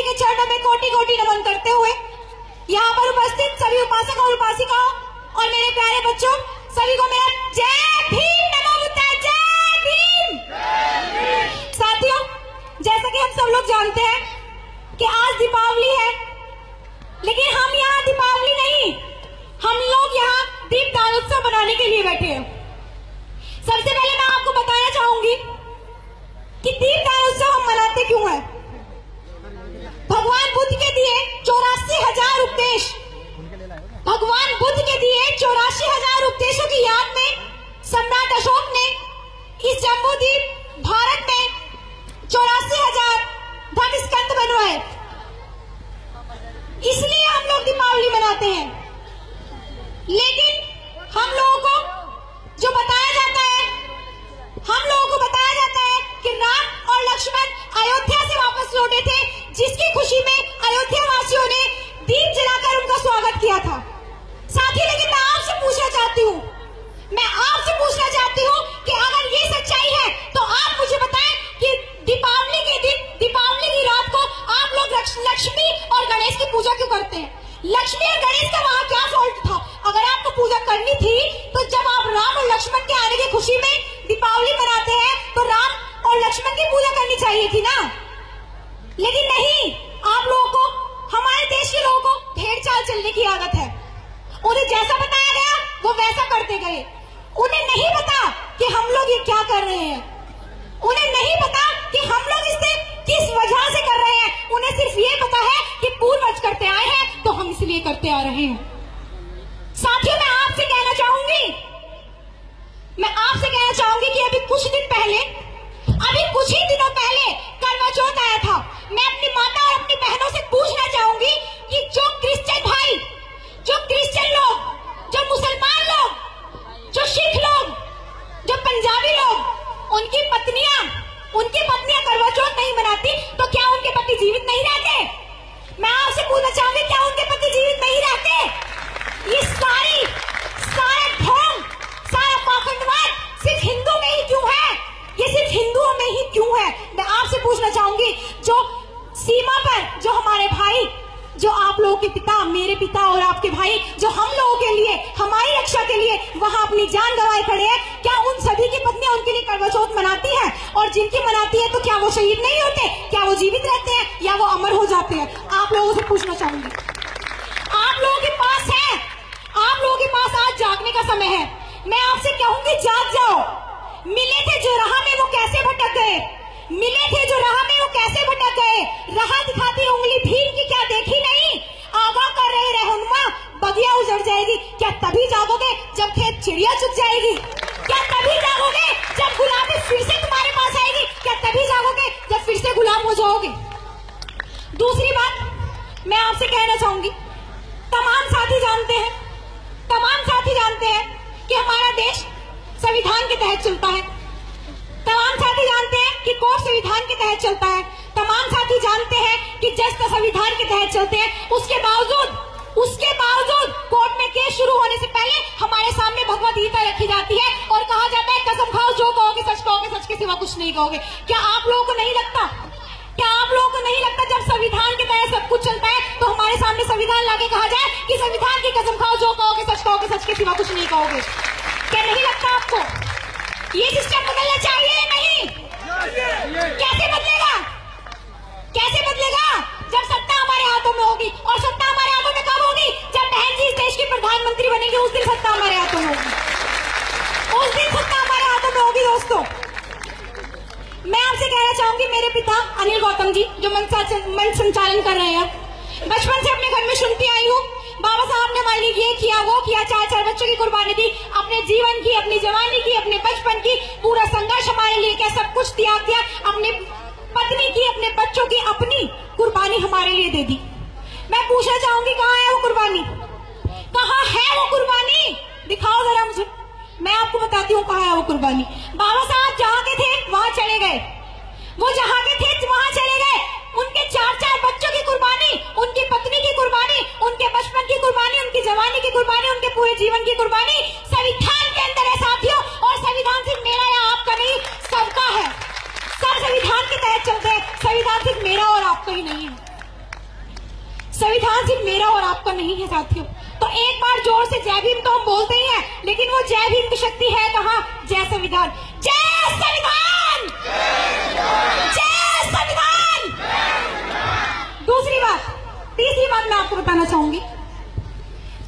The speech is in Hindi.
जी के चरणों में कोटि कोटि नमन करते हुए यहाँ पर उपस्थित सभी उपासक और उपासिकाओं और मेरे प्यारे बच्चों सभी को मेरा जय भीम नमो बुद्धाय, जय भीम। साथियों, जैसा कि हम सब लोग जानते हैं कि आज दीपावली है, लेकिन हम यहाँ दीपावली नहीं, हम लोग यहाँ दीपदान उत्सव मनाने के लिए बैठे हैं। सबसे पहले मैं आपको बताना चाहूंगी कि दीपदान उत्सव हम मनाते क्यों हैं। भगवान बुद्ध के दिए 84,000 उपदेश, भगवान बुद्ध के दिए 84,000 उपदेशों की याद में सम्राट अशोक ने इस जम्बूद्वीप भारत में 84,000 धर्म स्कंद बनवाए। इसलिए हम लोग दीपावली मनाते हैं। लेकिन हम लोगों को जो बताया जाता है, हम लोगों को बताया जाता है कि राम और लक्ष्मण अयोध्या से वापस लौटे थे, जिसकी खुशी में अयोध्या वासियों ने दीप जलाकर उनका स्वागत किया था। साथी, लेकिन मैं आपसे पूछना चाहती हूँ, कि अगर ये सच्चाई है तो आप मुझे बताएं कि दीपावली के दिन, दीपावली की रात को आप लोग लक्ष्मी और गणेश की पूजा क्यों करते हैं? लक्ष्मी और गणेश का वहाँ क्या फॉल्ट था? अगर आपको पूजा करनी थी तो जब आप राम और लक्ष्मण के आने की खुशी में दीपावली मनाते हैं तो राम और लक्ष्मण की पूजा करनी चाहिए थी ना। लेकिन नहीं, आप लोगों को, हमारे देश के लोगों को भेड़ चाल चलने की आदत है। उन्हें जैसा बताया गया वो वैसा करते गए। उन्हें नहीं पता कि हम लोग ये क्या कर रहे हैं, उन्हें नहीं पता कि हम लोग इसे किस वजह से कर रहे हैं। उन्हें सिर्फ ये पता है कि पूर्वज करते आए हैं तो हम इसलिए करते आ रहे हैं। साथियों, मैं आपसे कहना चाहूंगी कि अभी कुछ ही दिनों पहले करवा चौथ आया था। मैं अपनी माता और अपनी बहनों से पूछना चाहूंगी कि जो क्रिश्चियन भाई, जो क्रिश्चियन लोग, जो मुसलमान लोग, जो सिख लोग, जो पंजाबी लोग, उनकी पत्नियां करवा चौथ नहीं मनाती तो क्या उनके पति जीवित नहीं रहते? मैं आपसे पूछना चाहूंगी, क्या उनके पति जीवित नहीं रहते? ये सारा ढोंग, सारा पाखंडवाद सिर्फ हिंदू में ही क्यों है? ये सिर्फ हिंदुओं में ही क्यों है? मैं आपसे पूछना चाहूंगी, जो सीमा पर जो हमारे भाई, जो आप लोगों के पिता, मेरे पिता और आपके भाई, जो हम लोगों के लिए, हमारी रक्षा के लिए वहां अपनी जान गंवाए खड़े हैं, क्या उन सभी की पत्नियां उनके लिए करवा चौथ मनाती हैं? और जिनकी मनाती है तो क्या वो शहीद नहीं होते? क्या वो जीवित रहते हैं या वो अमर हो जाते हैं? आप लोगों से पूछना चाहूंगी। आप लोगों के पास आज जागने का समय है। मैं आपसे कहूंगी, जाग जाओ। मिले थे जो राह में वो कैसे भटक गए, राह दिखाती उंगली भीड़ की क्या देखी नहीं, आगाह कर रहे रहनुमा बगिया उजड़ जाएगी। क्या तभी जागोगे जब खेत चिड़िया चुग जाएगी? क्या तभी जागोगे जब गुलाबी फिर से तुम्हारे पास आएगी? क्या तभी जागोगे जब फिर से गुलाम हो जाओगे? दूसरी बात मैं आपसे कहना चाहूंगी, तमाम साथी जानते हैं कि हमारा देश संविधान के तहत चलता है। तमाम साथी जानते हैं कि कोर्ट संविधान के तहत चलता है। तमाम साथी जानते हैं कि जज का संविधान के तहत चलते हैं। उसके बावजूद कोर्ट में केस शुरू होने से पहले हमारे सामने भगवद गीता रखी जाती है और कहा जाता है, कसम खाओ, जो कहोगे सच के सिवा कुछ नहीं कहोगे। क्या आप लोगों को नहीं लगता जब संविधान के तहत सब कुछ चलता है तो हमारे सामने संविधान लाके कहा जाए कि संविधान की कसम खाओ, जो कहोगे सच के सिवा कुछ नहीं कहोगे? क्या नहीं लगता आपको? ये सिस्टम बदलना चाहिए या नहीं? कैसे बदलेगा? जब सत्ता हमारे हाथों में होगी। और सत्ता हमारे हाथों में कब होगी? जब बहन जी इस देश की प्रधानमंत्री बनेंगे, उस दिन सत्ता हमारे हाथों में होगी। दोस्तों, मैं आपसे कहना चाहूंगी, मेरे पिता अनिल गौतम जी जो मंच संचालन कर रहे हैं, बचपन से अपने घर में सुनती आई हूँ, बाबा साहब ने हमारे लिए ये किया, वो किया, 4 बच्चों की कुर्बानी दी, अपने जीवन की, अपनी जवानी की, अपने बचपन की, पूरा संघर्ष हमारे लिए किया, सब कुछ त्याग दिया, अपनी पत्नी की, अपने बच्चों की, अपनी कुर्बानी हमारे लिए दे दी। मैं पूछना चाहूंगी, कहाँ है वो कुर्बानी? दिखाओ जरा मुझे, मैं आपको बताती हूँ कहाँ है वो कुर्बानी। बाबा साहब जहाँ के थे वहाँ चले गए, वो जहाँ के थे वहाँ चले गए। उनके 4 बच्चों की कुर्बानी, उनकी पत्नी की कुर्बानी, उनके बचपन की कुर्बानी, उनकी जवानी की कुर्बानी, उनके पूरे जीवन की कुर्बानी संविधान के अंदर है साथियों। और संविधान सिर्फ मेरा या आपका नहीं, सबका है। सब संविधान के तहत चलते हैं, संविधान सिर्फ मेरा और आपका ही नहीं है। संविधान सिर्फ मेरा और आपका नहीं है साथियों। तो एक बार जोर से जय भीम तो हम बोलते ही हैं, लेकिन वो जय भीम की शक्ति है कहाँ? जय संविधान, जय संविधान, जय संविधान। दूसरी बात, तीसरी बात मैं आपको बताना चाहूंगी।